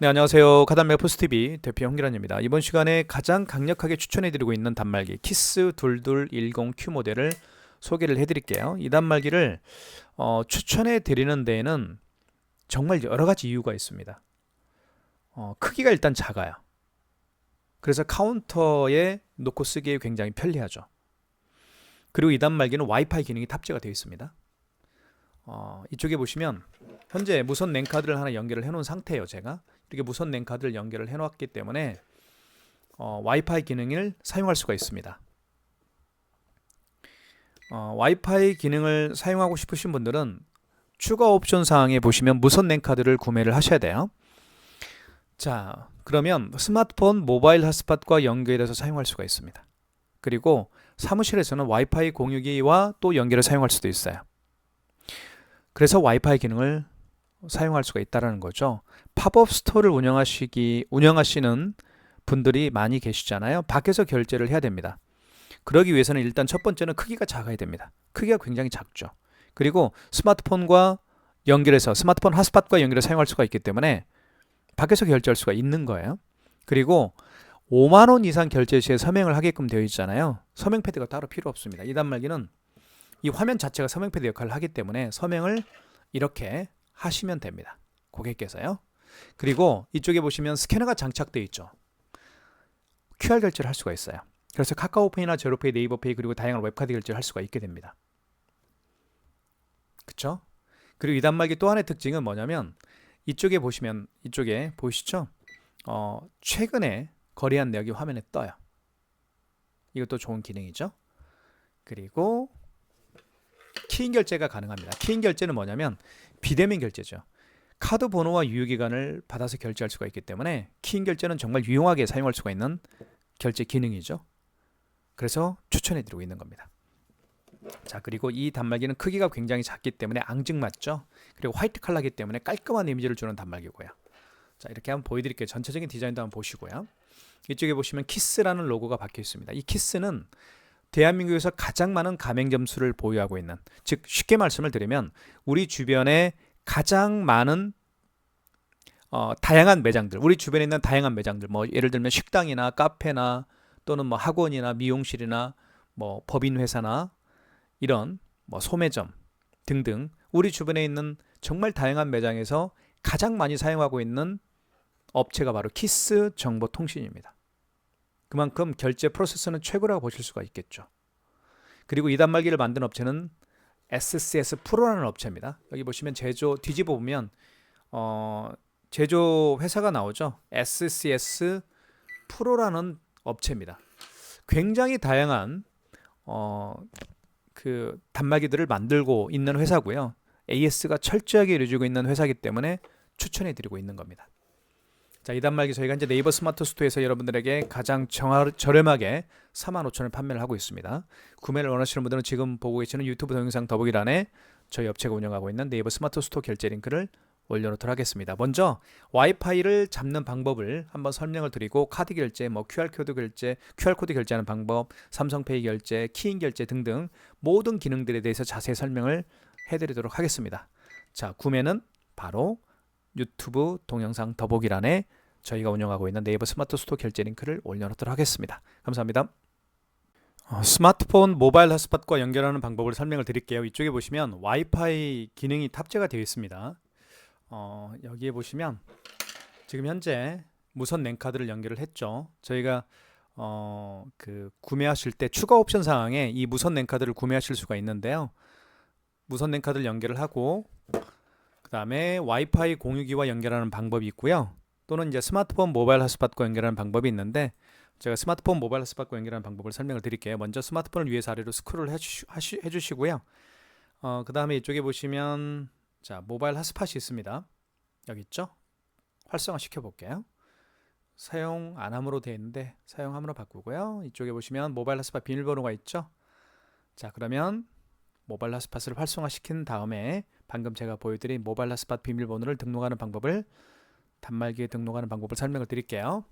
네, 안녕하세요. 카단말 포스TV 대표 홍기란입니다. 이번 시간에 가장 강력하게 추천해드리고 있는 단말기 키스 2210Q 모델을 소개를 해드릴게요. 이 단말기를 추천해드리는 데에는 정말 여러 가지 이유가 있습니다. 크기가 일단 작아요. 그래서 카운터에 놓고 쓰기에 굉장히 편리하죠. 그리고 이 단말기는 와이파이 기능이 탑재가 되어 있습니다. 이쪽에 보시면 현재 무선 랜카드를 하나 연결을 해놓은 상태예요. 제가 이렇게 무선 랜카드를 연결을 해놓았기 때문에 와이파이 기능을 사용할 수가 있습니다. 와이파이 기능을 사용하고 싶으신 분들은 추가 옵션 사항에 보시면 무선 랜카드를 구매를 하셔야 돼요. 자, 그러면 스마트폰 모바일 핫스팟과 연결해서 사용할 수가 있습니다. 그리고 사무실에서는 와이파이 공유기와 또 연결을 사용할 수도 있어요. 그래서 와이파이 기능을 사용할 수가 있다는 거죠. 팝업 스토어를 운영하시는 분들이 많이 계시잖아요. 밖에서 결제를 해야 됩니다. 그러기 위해서는 일단 첫 번째는 크기가 작아야 됩니다. 크기가 굉장히 작죠. 그리고 스마트폰과 연결해서 스마트폰 핫스팟과 연결해서 사용할 수가 있기 때문에 밖에서 결제할 수가 있는 거예요. 그리고 5만 원 이상 결제 시에 서명을 하게끔 되어 있잖아요. 서명 패드가 따로 필요 없습니다. 이 단말기는 이 화면 자체가 서명 패드 역할을 하기 때문에 서명을 이렇게 하시면 됩니다. 고객께서요. 그리고 이쪽에 보시면 스캐너가 장착되어 있죠. QR 결제를 할 수가 있어요. 그래서 카카오페이나 제로페이, 네이버페이 그리고 다양한 웹카드 결제를 할 수가 있게 됩니다. 그쵸? 그리고 이 단말기 또 하나의 특징은 뭐냐면 이쪽에 보시면 이쪽에 보이시죠? 최근에 거래한 내역이 화면에 떠요. 이것도 좋은 기능이죠. 그리고 키인 결제가 가능합니다. 키인 결제는 뭐냐면 비대면 결제죠. 카드 번호와 유효기간을 받아서 결제할 수가 있기 때문에 키인 결제는 정말 유용하게 사용할 수가 있는 결제 기능이죠. 그래서 추천해드리고 있는 겁니다. 자, 그리고 이 단말기는 크기가 굉장히 작기 때문에 앙증맞죠. 그리고 화이트 컬러이기 때문에 깔끔한 이미지를 주는 단말기고요. 자, 이렇게 한번 보여드릴게요. 전체적인 디자인도 한번 보시고요. 이쪽에 보시면 키스라는 로고가 박혀 있습니다. 이 키스는 대한민국에서 가장 많은 가맹점수를 보유하고 있는, 즉 쉽게 말씀을 드리면 우리 주변에 가장 많은 다양한 매장들, 우리 주변에 있는 다양한 매장들, 뭐 예를 들면 식당이나 카페나 또는 뭐 학원이나 미용실이나 뭐 법인회사나 이런 뭐 소매점 등등 우리 주변에 있는 정말 다양한 매장에서 가장 많이 사용하고 있는 업체가 바로 키스 정보통신입니다. 그만큼 결제 프로세스는 최고라고 보실 수가 있겠죠. 그리고 이 단말기를 만든 업체는 SCS 프로라는 업체입니다. 여기 보시면 제조 뒤집어 보면 제조 회사가 나오죠. SCS 프로라는 업체입니다. 굉장히 다양한 그 단말기들을 만들고 있는 회사고요. AS가 철저하게 이루어지고 있는 회사이기 때문에 추천해 드리고 있는 겁니다. 자, 이 단말기 저희가 이제 네이버 스마트 스토어에서 여러분들에게 가장 저렴하게 45,000원 판매를 하고 있습니다. 구매를 원하시는 분들은 지금 보고 계시는 유튜브 동영상 더보기란에 저희 업체가 운영하고 있는 네이버 스마트 스토어 결제 링크를 올려놓도록 하겠습니다. 먼저 와이파이를 잡는 방법을 한번 설명을 드리고 카드 결제, 뭐 QR코드 결제, QR코드 결제하는 방법, 삼성페이 결제, 키인 결제 등등 모든 기능들에 대해서 자세히 설명을 해드리도록 하겠습니다. 자, 구매는 바로 유튜브 동영상 더보기란에 저희가 운영하고 있는 네이버 스마트 스토어 결제 링크를 올려놓도록 하겠습니다. 감사합니다. 스마트폰 모바일 핫스팟과 연결하는 방법을 설명을 드릴게요. 이쪽에 보시면 와이파이 기능이 탑재가 되어 있습니다. 여기에 보시면 지금 현재 무선 랜카드를 연결을 했죠. 저희가 구매하실 때 추가 옵션 사항에 이 무선 랜카드를 구매하실 수가 있는데요. 무선 랜카드를 연결을 하고 그 다음에 와이파이 공유기와 연결하는 방법이 있고요. 또는 이제 스마트폰 모바일 핫스팟과 연결하는 방법이 있는데 제가 스마트폰 모바일 핫스팟과 연결하는 방법을 설명을 드릴게요. 먼저 스마트폰을 위에서 아래로 스크롤 해주시고요. 그 다음에 이쪽에 보시면 자, 모바일 핫스팟이 있습니다. 여기 있죠? 활성화 시켜볼게요. 사용 안함으로 되어 있는데 사용함으로 바꾸고요. 이쪽에 보시면 모바일 핫스팟 비밀번호가 있죠? 자, 그러면 모바일 핫스팟을 활성화시킨 다음에 방금 제가 보여드린 모바일 핫스팟 비밀번호를 등록하는 방법을 단말기에 등록하는 방법을 설명을 드릴게요.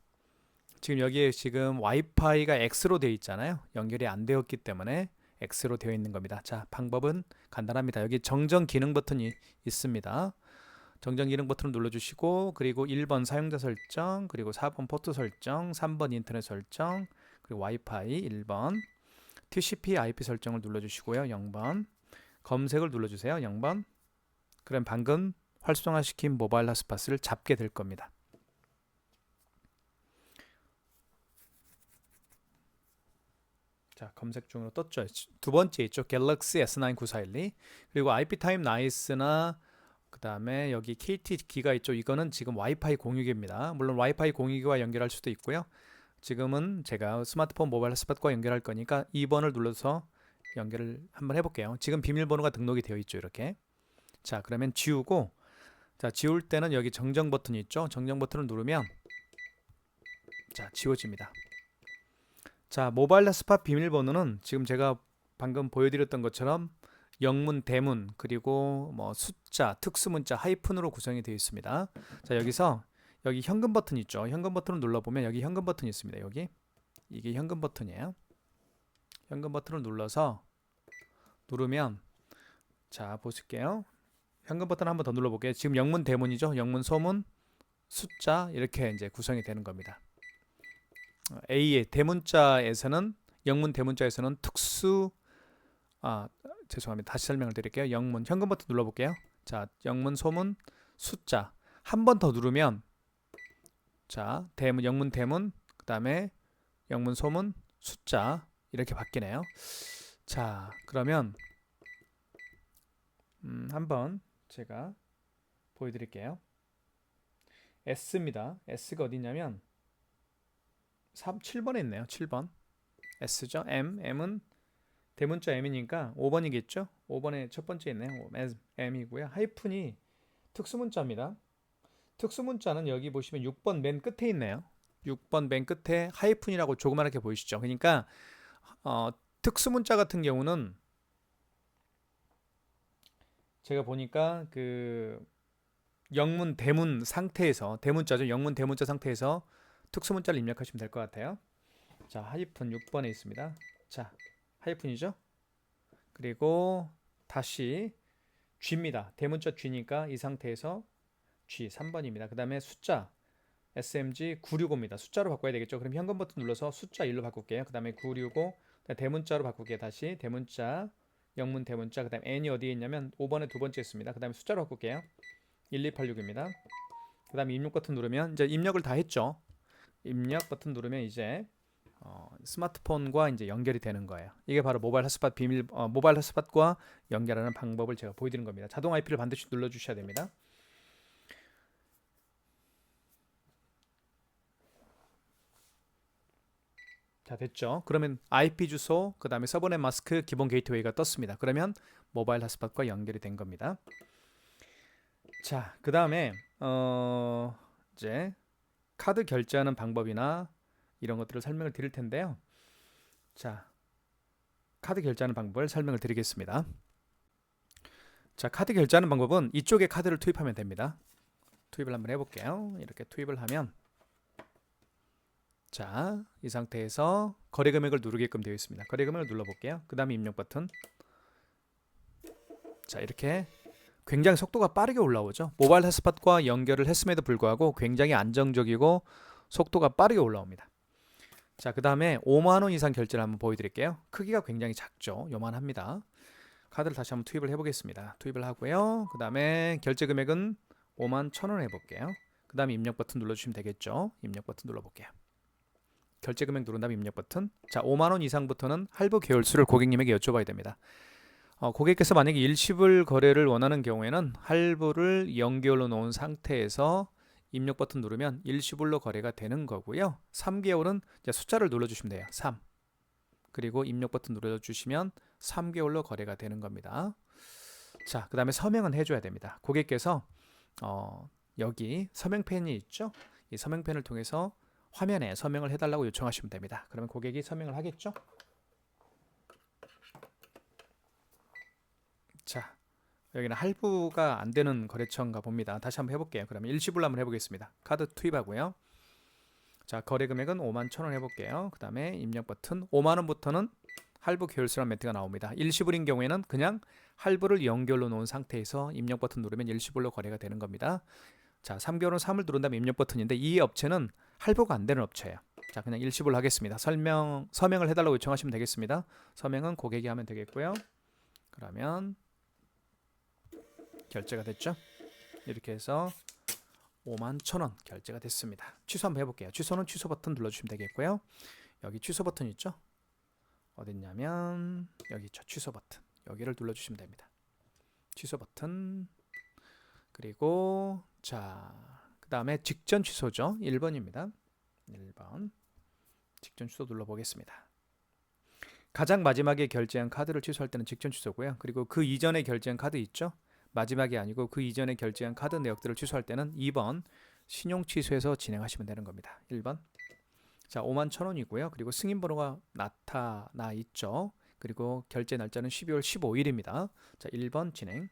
지금 여기에 지금 와이파이가 X로 되어 있잖아요. 연결이 안 되었기 때문에 X로 되어 있는 겁니다. 자, 방법은 간단합니다. 여기 정정 기능 버튼이 있습니다. 정전 기능 버튼을 눌러주시고 그리고 1번 사용자 설정, 그리고 4번 포트 설정, 3번 인터넷 설정, 그리고 와이파이 1번, TCP IP 설정을 눌러주시고요. 0번 검색을 눌러주세요. 0번. 그럼 방금 활성화시킨 모바일 핫스팟을 잡게 될 겁니다. 자, 검색 중으로 떴죠. 두 번째 있죠. 갤럭시 S99412. 그리고 IP 타임 나이스나 그 다음에 여기 KT 기가 있죠. 이거는 지금 와이파이 공유기입니다. 물론 와이파이 공유기와 연결할 수도 있고요. 지금은 제가 스마트폰 모바일 핫스팟과 연결할 거니까 2번을 눌러서 연결을 한번 해볼게요. 지금 비밀번호가 등록이 되어 있죠. 이렇게. 자, 그러면 지우고, 자, 지울 때는 여기 정정 버튼이 있죠. 정정 버튼을 누르면 자, 지워집니다. 자, 모바일 핫스팟 비밀번호는 지금 제가 방금 보여드렸던 것처럼 영문, 대문, 그리고 뭐 숫자, 특수문자, 하이픈으로 구성이 되어 있습니다. 자, 여기서 여기 현금 버튼 있죠. 현금 버튼을 눌러보면 여기 현금 버튼이 있습니다. 여기 이게 현금 버튼이에요. 현금 버튼을 누르면 자, 보실게요. 현금 버튼 한번 더 눌러볼게요. 지금 영문, 대문이죠. 영문, 소문, 숫자 이렇게 이제 구성이 되는 겁니다. A의 대문자에서는 영문 대문자에서는 죄송합니다. 다시 설명을 드릴게요. 영문 현금 버튼 눌러볼게요. 자, 영문 소문 숫자 한 번 더 누르면 자, 대문 영문 대문 그 다음에 영문 소문 숫자 이렇게 바뀌네요. 자, 그러면 한번 제가 보여드릴게요. S입니다. S가 어디냐면 7번에 있네요. 7번 S죠. M은 대문자 M이니까 5번이겠죠. 5번에 첫 번째 있네요. M이고요. 하이픈이 특수문자입니다. 특수문자는 여기 보시면 6번 맨 끝에 있네요. 6번 맨 끝에 하이픈이라고 조그맣게 보이시죠. 그러니까 특수문자 같은 경우는 제가 보니까 그 영문 대문 상태에서 대문자죠. 영문 대문자 상태에서 특수문자를 입력하시면 될 것 같아요. 자, 하이픈 6번에 있습니다. 자, 하이픈이죠. 그리고 다시 G입니다. 대문자 G니까 이 상태에서 G 3번입니다. 그 다음에 숫자 SMG 965입니다. 숫자로 바꿔야 되겠죠. 그럼 현금 버튼 눌러서 숫자 1로 바꿀게요. 그 다음에 965 대문자로 바꿀게요. 다시 대문자 영문 대문자 그 다음에 N이 어디에 있냐면 5번에 두 번째 있습니다. 그 다음에 숫자로 바꿀게요. 1286입니다. 그 다음에 입력 버튼 누르면 이제 입력을 다 했죠. 입력 버튼 누르면 이제 스마트폰과 이제 연결이 되는 거예요. 이게 바로 모바일 핫스팟 모바일 핫스팟과 연결하는 방법을 제가 보여드리는 겁니다. 자동 IP를 반드시 눌러주셔야 됩니다. 자, 됐죠? 그러면 IP 주소, 그 다음에 서버넷 마스크 기본 게이트웨이가 떴습니다. 그러면 모바일 핫스팟과 연결이 된 겁니다. 자, 그 다음에 이제 카드 결제하는 방법이나 이런 것들을 설명을 드릴 텐데요. 자, 카드 결제하는 방법을 설명을 드리겠습니다. 자, 카드 결제하는 방법은 이쪽에 카드를 투입하면 됩니다. 투입을 한번 해볼게요. 이렇게 투입을 하면 자, 이 상태에서 거래 금액을 누르게끔 되어 있습니다. 거래 금액을 눌러볼게요. 그 다음에 입력 버튼. 자, 이렇게 굉장히 속도가 빠르게 올라오죠. 모바일 핫스팟과 연결을 했음에도 불구하고 굉장히 안정적이고 속도가 빠르게 올라옵니다. 자, 그 다음에 5만원 이상 결제를 한번 보여드릴게요. 크기가 굉장히 작죠. 요만합니다. 카드를 다시 한번 투입을 해보겠습니다. 투입을 하고요. 그 다음에 결제 금액은 51,000원 해볼게요. 그 다음에 입력 버튼 눌러주시면 되겠죠. 입력 버튼 눌러볼게요. 결제 금액 누른 다음에 입력 버튼. 자, 5만원 이상부터는 할부 계열수를 고객님에게 여쭤봐야 됩니다. 고객께서 만약에 일시불 거래를 원하는 경우에는 할부를 0개월로 놓은 상태에서 입력 버튼 누르면 일시불로 거래가 되는 거고요. 3개월은 이제 숫자를 눌러주시면 돼요. 3. 그리고 입력 버튼 눌러주시면 3개월로 거래가 되는 겁니다. 자, 그 다음에 서명은 해줘야 됩니다. 고객께서 여기 서명펜이 있죠. 이 서명펜을 통해서 화면에 서명을 해달라고 요청하시면 됩니다. 그러면 고객이 서명을 하겠죠. 자, 여기는 할부가 안 되는 거래처인가 봅니다. 다시 한번 해볼게요. 그러면 일시불로 한번 해보겠습니다. 카드 투입하고요. 자, 거래 금액은 51,000원 해볼게요. 그 다음에 입력 버튼 5만원부터는 할부 계열수란 멘트가 나옵니다. 일시불인 경우에는 그냥 할부를 연결로 놓은 상태에서 입력 버튼 누르면 일시불로 거래가 되는 겁니다. 자, 3개월은 3을 누른 다음에 입력 버튼인데 이 업체는 할부가 안 되는 업체예요. 자, 그냥 일시불 하겠습니다. 서명을 해달라고 요청하시면 되겠습니다. 서명은 고객이 하면 되겠고요. 그러면 결제가 됐죠. 이렇게 해서 51,000원 결제가 됐습니다. 취소 한번 해볼게요. 취소는 취소 버튼 눌러주시면 되겠고요. 여기 취소 버튼 있죠. 어딨냐면 여기 있죠. 취소 버튼. 여기를 눌러주시면 됩니다. 취소 버튼. 그리고 자, 그 다음에 직전 취소죠. 1번입니다. 1번 직전 취소 눌러보겠습니다. 가장 마지막에 결제한 카드를 취소할 때는 직전 취소고요. 그리고 그 이전에 결제한 카드 있죠. 마지막이 아니고 그 이전에 결제한 카드 내역들을 취소할 때는 2번 신용 취소해서 진행하시면 되는 겁니다. 1번. 자, 51,000원이고요. 그리고 승인번호가 나타나 있죠. 그리고 결제 날짜는 12월 15일입니다. 자, 1번 진행.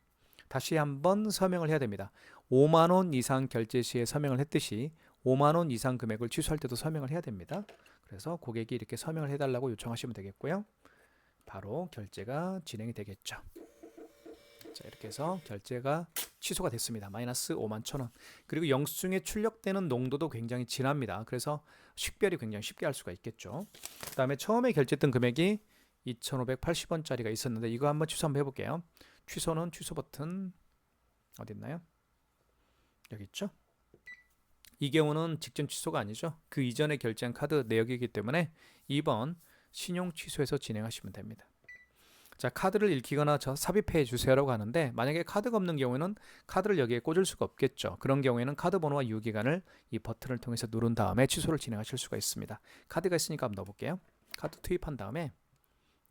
다시 한번 서명을 해야 됩니다. 5만 원 이상 결제 시에 서명을 했듯이 5만 원 이상 금액을 취소할 때도 서명을 해야 됩니다. 그래서 고객이 이렇게 서명을 해달라고 요청하시면 되겠고요. 바로 결제가 진행이 되겠죠. 자, 이렇게 해서 결제가 취소가 됐습니다. 마이너스 51,000원. 그리고 영수증에 출력되는 농도도 굉장히 진합니다. 그래서 식별이 굉장히 쉽게 할 수가 있겠죠. 그 다음에 처음에 결제했던 금액이 2,580원짜리가 있었는데 이거 한번 취소 한번 해볼게요. 취소는 취소 버튼 어디 있나요? 여기 있죠. 이 경우는 직전 취소가 아니죠. 그 이전에 결제한 카드 내역이기 때문에 2번 신용 취소해서 진행하시면 됩니다. 자, 카드를 읽히거나 삽입해 주세요라고 하는데 만약에 카드가 없는 경우에는 카드를 여기에 꽂을 수가 없겠죠. 그런 경우에는 카드 번호와 유효기간을 이 버튼을 통해서 누른 다음에 취소를 진행하실 수가 있습니다. 카드가 있으니까 한번 넣어볼게요. 카드 투입한 다음에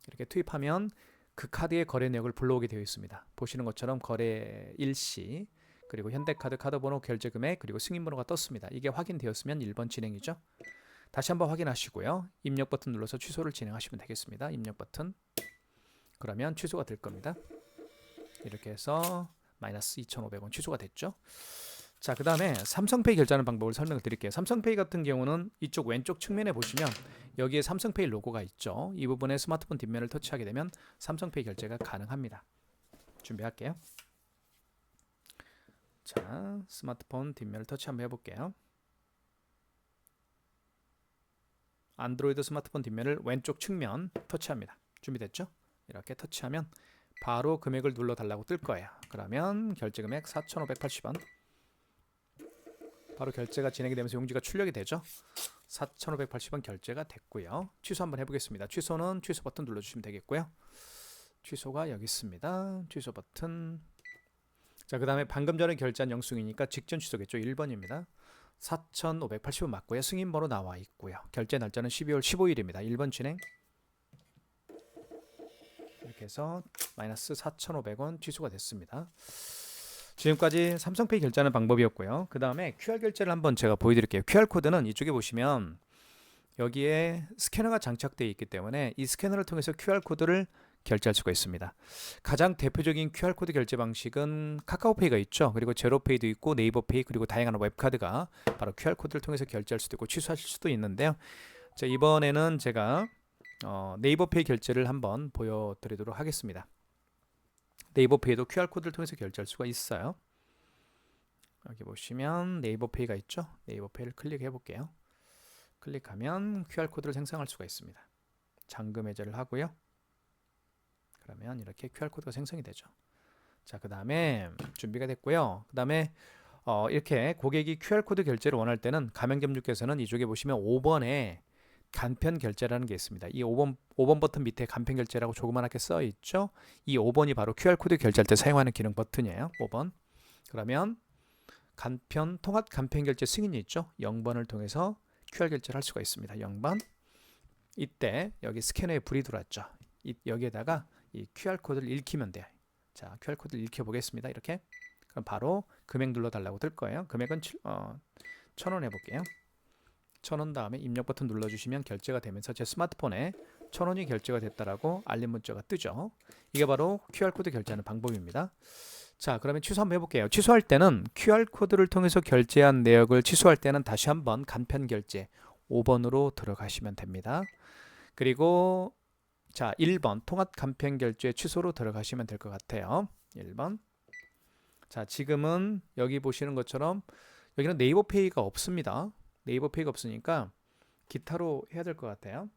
이렇게 투입하면 그 카드의 거래 내역을 불러오게 되어 있습니다. 보시는 것처럼 거래 일시 그리고 현대카드 카드번호 결제금액 그리고 승인번호가 떴습니다. 이게 확인되었으면 1번 진행이죠. 다시 한번 확인하시고요. 입력 버튼 눌러서 취소를 진행하시면 되겠습니다. 입력 버튼. 그러면 취소가 될 겁니다. 이렇게 해서 마이너스 2,500원 취소가 됐죠. 자, 그 다음에 삼성페이 결제하는 방법을 설명을 드릴게요. 삼성페이 같은 경우는 이쪽 왼쪽 측면에 보시면 여기에 삼성페이 로고가 있죠. 이 부분에 스마트폰 뒷면을 터치하게 되면 삼성페이 결제가 가능합니다. 준비할게요. 자, 스마트폰 뒷면을 터치 한번 해볼게요. 안드로이드 스마트폰 뒷면을 왼쪽 측면 터치합니다. 준비됐죠? 이렇게 터치하면 바로 금액을 눌러달라고 뜰 거예요. 그러면 결제금액 4,580원. 바로 결제가 진행이 되면서 용지가 출력이 되죠. 4,580원 결제가 됐고요. 취소 한번 해보겠습니다. 취소는 취소 버튼 눌러주시면 되겠고요. 취소가 여기 있습니다. 취소 버튼. 자, 그 다음에 방금 전에 결제한 영수증이니까 직전 취소겠죠. 1번입니다. 4,580원 맞고요. 승인번호 나와 있고요. 결제 날짜는 12월 15일입니다. 1번 진행. 이렇게 해서 마이너스 4,500원 취소가 됐습니다. 지금까지 삼성페이 결제하는 방법이었고요. 그 다음에 QR 결제를 한번 제가 보여드릴게요. QR코드는 이쪽에 보시면 여기에 스캐너가 장착되어 있기 때문에 이 스캐너를 통해서 QR코드를 결제할 수가 있습니다. 가장 대표적인 QR코드 결제 방식은 카카오페이가 있죠. 그리고 제로페이도 있고 네이버페이 그리고 다양한 웹카드가 바로 QR코드를 통해서 결제할 수도 있고 취소하실 수도 있는데요. 자, 이번에는 제가 네이버페이 결제를 한번 보여드리도록 하겠습니다. 네이버페이도 QR코드를 통해서 결제할 수가 있어요. 여기 보시면 네이버페이가 있죠. 네이버페이를 클릭해 볼게요. 클릭하면 QR코드를 생성할 수가 있습니다. 잠금 해제를 하고요. 그러면 이렇게 QR코드가 생성이 되죠. 자, 그 다음에 준비가 됐고요. 그 다음에 이렇게 고객이 QR코드 결제를 원할 때는 가맹점주께서는 이쪽에 보시면 5번에 간편 결제라는 게 있습니다. 이 5번 버튼 밑에 간편 결제라고 조그맣게 써 있죠. 이 5번이 바로 QR코드 결제할 때 사용하는 기능 버튼이에요. 5번. 그러면 통합 간편 결제 승인이 있죠. 0번을 통해서 QR 결제를 할 수가 있습니다. 0번. 이때 여기 스캐너에 불이 들어왔죠. 여기에다가 이 QR코드를 읽히면 돼요. 자, QR코드를 읽혀 보겠습니다. 이렇게. 그럼 바로 금액 눌러달라고 뜰 거예요. 금액은 1,000원 해볼게요. 1,000원 다음에 입력 버튼 눌러주시면 결제가 되면서 제 스마트폰에 1,000원이 결제가 됐다라고 알림 문자가 뜨죠. 이게 바로 QR코드 결제하는 방법입니다. 자, 그러면 취소 한번 해볼게요. 취소할 때는 QR코드를 통해서 결제한 내역을 취소할 때는 다시 한번 간편 결제 5번으로 들어가시면 됩니다. 그리고 자, 1번 통합 간편 결제 취소로 들어가시면 될 것 같아요. 1번. 자, 지금은 여기 보시는 것처럼 여기는 네이버 페이가 없습니다. 네이버 페이가 없으니까 기타로 해야 될 것 같아요.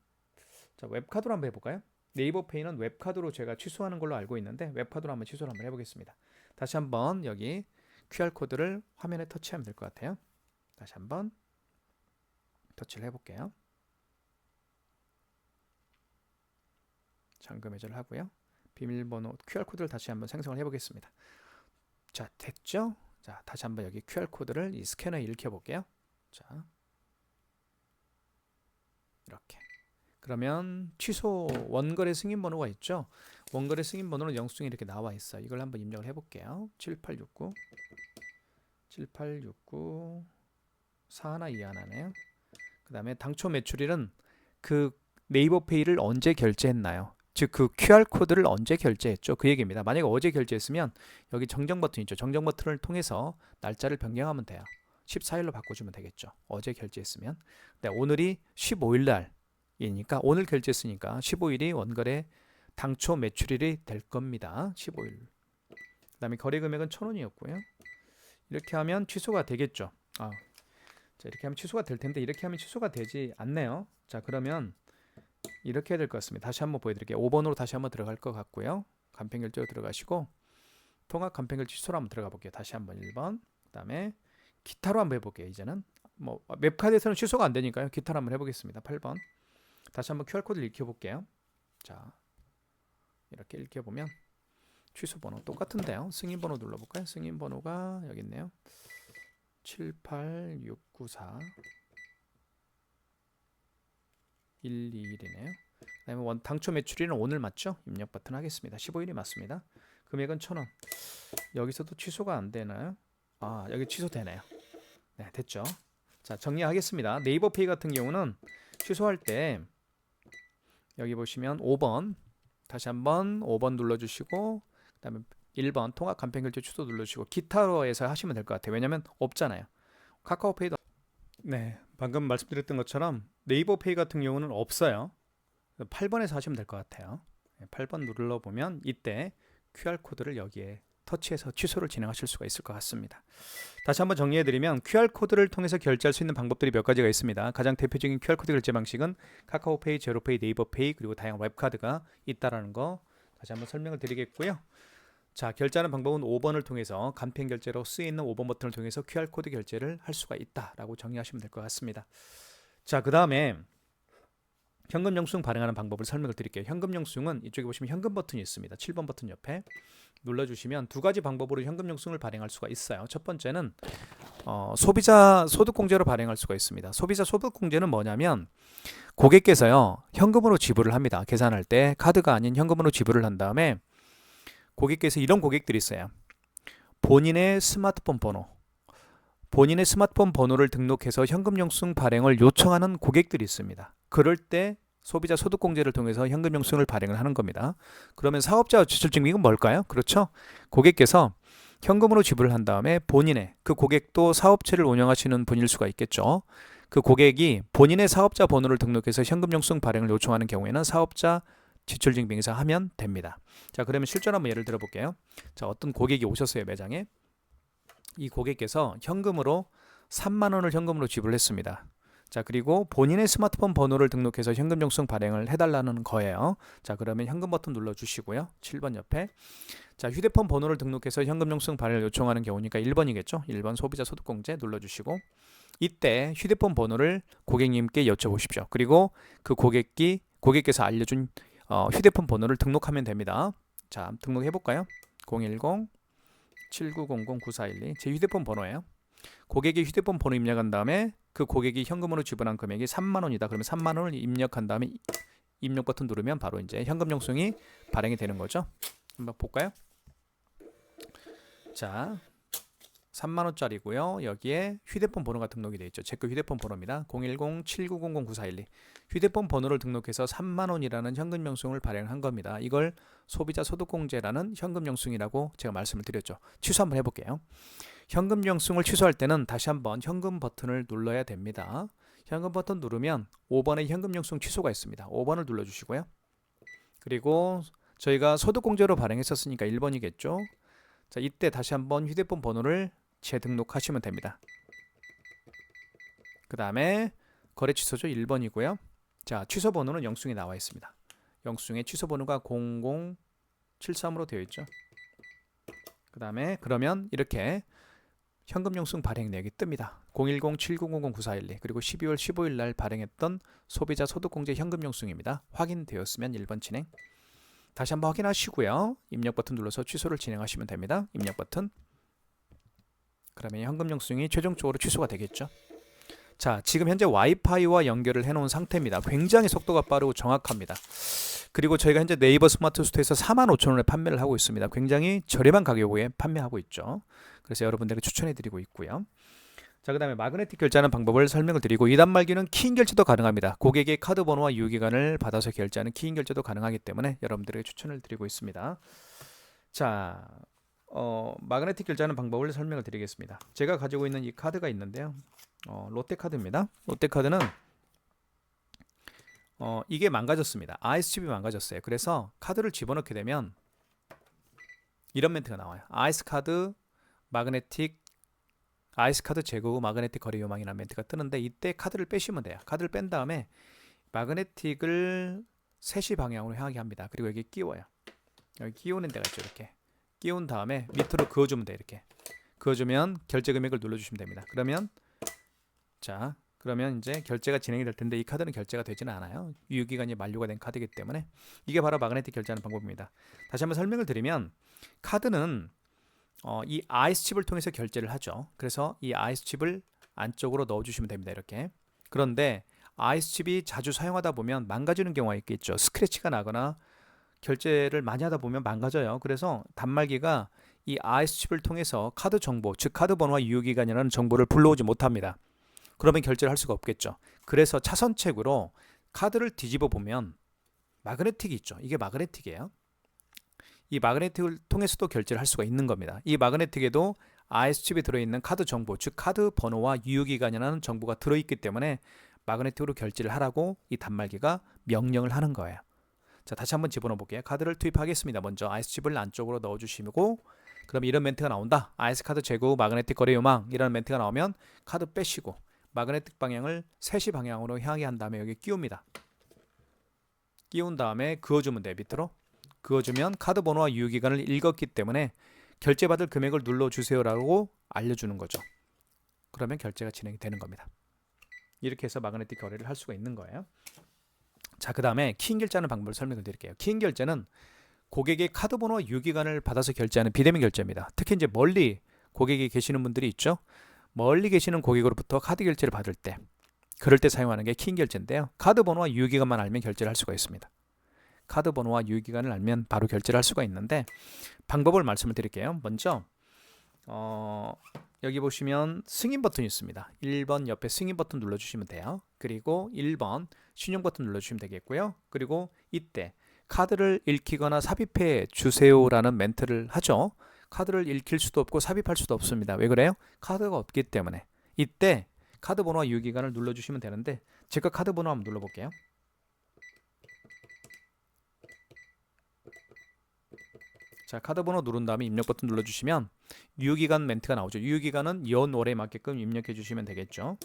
자, 웹카드로 한번 해볼까요? 네이버 페이는 웹카드로 제가 취소하는 걸로 알고 있는데 웹카드로 한번 취소를 한번 해보겠습니다. 다시 한번 여기 QR코드를 화면에 터치하면 될 것 같아요. 다시 한번 터치를 해볼게요. 잠금 해제를 하고요. 비밀번호 QR코드를 다시 한번 생성을 해보겠습니다. 자, 됐죠? 자, 다시 한번 여기 QR코드를 이 스캐너에 읽혀볼게요. 자, 이렇게. 그러면 취소 원거래 승인번호가 있죠. 원거래 승인번호는 영수증에 이렇게 나와 있어요. 이걸 한번 입력을 해볼게요. 7869 4121네요. 그 다음에 당초 매출일은 그 네이버 페이를 언제 결제했나요? 즉 그 QR코드를 언제 결제했죠? 그 얘기입니다. 만약에 어제 결제했으면 여기 정정 버튼 있죠. 정정 버튼을 통해서 날짜를 변경하면 돼요. 14일로 바꿔주면 되겠죠. 어제 결제했으면. 네, 오늘이 15일 날이니까 오늘 결제했으니까 15일이 원거래 당초 매출일이 될 겁니다. 15일. 그 다음에 거래 금액은 1,000원이었고요. 이렇게 하면 취소가 되겠죠. 자, 이렇게 하면 취소가 될 텐데 이렇게 하면 취소가 되지 않네요. 자, 그러면 이렇게 해야 될 것 같습니다. 다시 한번 보여드릴게요. 5번으로 다시 한번 들어갈 것 같고요. 간편결제로 들어가시고 통합 간편결제 취소로 한번 들어가 볼게요. 다시 한번 1번. 그 다음에 기타로 한번 해볼게요. 이제는 뭐 웹카드에서는 취소가 안 되니까요. 기타로 한번 해보겠습니다. 8번. 다시 한번 QR코드를 읽혀볼게요. 자, 이렇게 읽혀보면 취소 번호 똑같은데요. 승인 번호 눌러볼까요? 승인 번호가 여기 있네요. 78694 121이네요. 그 다음에 당초 매출일은 오늘 맞죠? 입력 버튼 하겠습니다. 15일이 맞습니다. 금액은 1,000원. 여기서도 취소가 안 되나요? 여기 취소되네요. 네, 됐죠. 자, 정리하겠습니다. 네이버 페이 같은 경우는 취소할 때 여기 보시면 5번 다시 한번 5번 눌러주시고 그 다음에 1번 통합 간편결제 취소 눌러주시고 기타로 해서 하시면 될 것 같아요. 왜냐면 없잖아요. 카카오페이도 네, 방금 말씀드렸던 것처럼 네이버 페이 같은 경우는 없어요. 8번에서 하시면 될 것 같아요. 8번 눌러보면 이때 QR코드를 여기에 터치해서 취소를 진행하실 수가 있을 것 같습니다. 다시 한번 정리해드리면 QR코드를 통해서 결제할 수 있는 방법들이 몇 가지가 있습니다. 가장 대표적인 QR코드 결제 방식은 카카오페이, 제로페이, 네이버페이 그리고 다양한 웹카드가 있다는 거 다시 한번 설명을 드리겠고요. 자, 결제하는 방법은 5번을 통해서 간편 결제로 쓰여있는 5번 버튼을 통해서 QR코드 결제를 할 수가 있다라고 정리하시면 될 것 같습니다. 자, 그 다음에 현금 영수증 발행하는 방법을 설명을 드릴게요. 현금 영수증은 이쪽에 보시면 현금 버튼이 있습니다. 7번 버튼 옆에 눌러주시면 두 가지 방법으로 현금 영수증을 발행할 수가 있어요. 첫 번째는 소비자 소득공제로 발행할 수가 있습니다. 소비자 소득공제는 뭐냐면 고객께서요 현금으로 지불을 합니다. 계산할 때 카드가 아닌 현금으로 지불을 한 다음에 고객께서 이런 고객들이 있어요. 본인의 스마트폰 번호를 등록해서 현금 영수증 발행을 요청하는 고객들이 있습니다. 그럴 때 소비자 소득공제를 통해서 현금 영수증을 발행을 하는 겁니다. 그러면 사업자 지출증명은 뭘까요? 그렇죠? 고객께서 현금으로 지불을 한 다음에 본인의 그 고객도 사업체를 운영하시는 분일 수가 있겠죠. 그 고객이 본인의 사업자 번호를 등록해서 현금 영수증 발행을 요청하는 경우에는 사업자 지출증명서 하면 됩니다. 자, 그러면 실전 한번 예를 들어 볼게요. 자, 어떤 고객이 오셨어요, 매장에. 이 고객께서 현금으로 3만 원을 현금으로 지불했습니다. 자, 그리고 본인의 스마트폰 번호를 등록해서 현금 영수증 발행을 해달라는 거예요. 자, 그러면 현금 버튼 눌러주시고요. 7번 옆에. 자, 휴대폰 번호를 등록해서 현금 영수증 발행을 요청하는 경우니까 1번이겠죠. 1번 소비자 소득공제 눌러주시고 이때 휴대폰 번호를 고객님께 여쭤보십시오. 그리고 그 고객께서 알려준 휴대폰 번호를 등록하면 됩니다. 자, 등록해 볼까요? 010-7900-9412 제 휴대폰 번호예요. 고객의 휴대폰 번호 입력한 다음에 그 고객이 현금으로 지불한 금액이 3만 원이다. 그러면 3만 원을 입력한 다음에 입력 버튼 누르면 바로 이제 현금 영수증이 발행이 되는 거죠. 한번 볼까요? 자, 3만 원짜리고요. 여기에 휴대폰 번호가 등록이 되어 있죠. 제 거 휴대폰 번호입니다. 010-7900-9412 휴대폰 번호를 등록해서 3만 원이라는 현금 영수증을 발행한 겁니다. 이걸 소비자 소득공제라는 현금 영수증이라고 제가 말씀을 드렸죠. 취소 한번 해볼게요. 현금 영수증을 취소할 때는 다시 한번 현금 버튼을 눌러야 됩니다. 현금 버튼 누르면 5번에 현금 영수증 취소가 있습니다. 5번을 눌러주시고요. 그리고 저희가 소득공제로 발행했었으니까 1번이겠죠. 자, 이때 다시 한번 휴대폰 번호를 재등록하시면 됩니다. 그 다음에 거래 취소죠. 1번이고요. 자, 취소 번호는 영수증에 나와 있습니다. 영수증에 취소 번호가 0073으로 되어 있죠. 그 다음에 그러면 이렇게 현금 영수증 발행 내역이 뜹니다. 010-7900-9412 그리고 12월 15일 날 발행했던 소비자 소득공제 현금 영수증입니다. 확인되었으면 1번 진행. 다시 한번 확인하시고요. 입력 버튼 눌러서 취소를 진행하시면 됩니다. 입력 버튼. 그러면 현금 영수증이 최종적으로 취소가 되겠죠. 자, 지금 현재 와이파이와 연결을 해놓은 상태입니다. 굉장히 속도가 빠르고 정확합니다. 그리고 저희가 현재 네이버 스마트 스토어에서 45,000원에 판매를 하고 있습니다. 굉장히 저렴한 가격에 판매하고 있죠. 그래서 여러분들에게 추천해드리고 있고요. 자, 그 다음에 마그네틱 결제하는 방법을 설명을 드리고, 2단말기는 키인 결제도 가능합니다. 고객의 카드 번호와 유효기간을 받아서 결제하는 키인 결제도 가능하기 때문에 여러분들에게 추천을 드리고 있습니다. 자, 마그네틱 결제하는 방법을 설명을 드리겠습니다. 제가 가지고 있는 이 카드가 있는데요. 롯데카드입니다. 롯데카드는 이게 망가졌습니다. 아이스칩이 망가졌어요. 그래서 카드를 집어넣게 되면 이런 멘트가 나와요. 아이스카드 제거 후 마그네틱 거래 요망이라는 멘트가 뜨는데, 이때 카드를 빼시면 돼요. 카드를 뺀 다음에 마그네틱을 3시 방향으로 향하게 합니다. 그리고 여기 끼워요. 여기 끼우는 데가 있죠. 이렇게 끼운 다음에 밑으로 그어주면 돼요. 이렇게 그어주면 결제 금액을 눌러주시면 됩니다. 그러면 이제 결제가 진행이 될 텐데, 이 카드는 결제가 되지는 않아요. 유효기간이 만료가 된 카드이기 때문에. 이게 바로 마그네틱 결제하는 방법입니다. 다시 한번 설명을 드리면, 카드는 이 아이스칩을 통해서 결제를 하죠. 그래서 이 아이스칩을 안쪽으로 넣어주시면 됩니다. 이렇게. 그런데 아이스칩이 자주 사용하다 보면 망가지는 경우가 있겠죠. 스크래치가 나거나 결제를 많이 하다 보면 망가져요. 그래서 단말기가 이 아이스칩을 통해서 카드 정보, 즉 카드 번호와 유효기간이라는 정보를 불러오지 못합니다. 그러면 결제를 할 수가 없겠죠. 그래서 차선책으로 카드를 뒤집어 보면 마그네틱이 있죠. 이게 마그네틱이에요. 이 마그네틱을 통해서도 결제를 할 수가 있는 겁니다. 이 마그네틱에도 아이스칩이 들어있는 카드 정보, 즉 카드 번호와 유효기간이라는 정보가 들어있기 때문에 마그네틱으로 결제를 하라고 이 단말기가 명령을 하는 거예요. 자, 다시 한번 집어넣어 볼게요. 카드를 투입하겠습니다. 먼저 아이스칩을 안쪽으로 넣어주시고, 그럼 이런 멘트가 나온다. 아이스카드 제거 후 마그네틱 거래 요망, 이런 멘트가 나오면 카드 빼시고 마그네틱 방향을 3시 방향으로 향하게 한 다음에 여기 끼웁니다. 끼운 다음에 그어주면 돼요. 밑으로 그어주면 카드 번호와 유효기간을 읽었기 때문에 결제받을 금액을 눌러주세요라고 알려주는 거죠. 그러면 결제가 진행이 되는 겁니다. 이렇게 해서 마그네틱 거래를 할 수가 있는 거예요. 자, 그 다음에 키인 결제하는 방법을 설명을 드릴게요. 키인 결제는 고객의 카드 번호와 유효기간을 받아서 결제하는 비대면 결제입니다. 특히 이제 멀리 고객이 계시는 분들이 있죠. 멀리 계시는 고객으로부터 카드 결제를 받을 때, 그럴 때 사용하는 게 키인 결제인데요. 카드 번호와 유효기간만 알면 결제를 할 수가 있습니다. 카드 번호와 유효기간을 알면 바로 결제를 할 수가 있는데, 방법을 말씀을 드릴게요. 먼저 여기 보시면 승인 버튼이 있습니다. 1번 옆에 승인 버튼 눌러주시면 돼요. 그리고 1번 신용 버튼 눌러주시면 되겠고요. 그리고 이때 카드를 읽히거나 삽입해 주세요라는 멘트를 하죠. 카드를 읽힐 수도 없고 삽입할 수도 없습니다. 왜 그래요? 카드가 없기 때문에. 이때 카드 번호와 유효기간을 눌러주시면 되는데, 제가 카드 번호 한번 눌러볼게요. 자, 카드 번호 누른 다음에 입력 버튼 눌러주시면 유효기간 멘트가 나오죠. 유효기간은 연월에 맞게끔 입력해 주시면 되겠죠.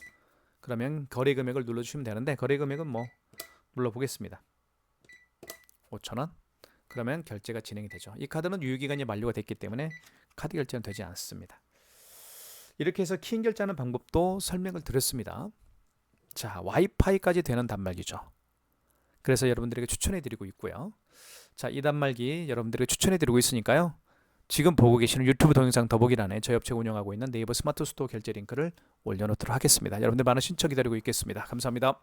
그러면 거래 금액을 눌러주시면 되는데, 거래 금액은 뭐 눌러보겠습니다. 5,000원. 그러면 결제가 진행이 되죠. 이 카드는 유효기간이 만료가 됐기 때문에 카드 결제는 되지 않습니다. 이렇게 해서 키인 결제하는 방법도 설명을 드렸습니다. 자, 와이파이까지 되는 단말기죠. 그래서 여러분들에게 추천해드리고 있고요. 자, 이 단말기 여러분들에게 추천해드리고 있으니까요. 지금 보고 계시는 유튜브 동영상 더보기란에 저희 업체가 운영하고 있는 네이버 스마트 스토어 결제 링크를 올려놓도록 하겠습니다. 여러분들 많은 신청 기다리고 있겠습니다. 감사합니다.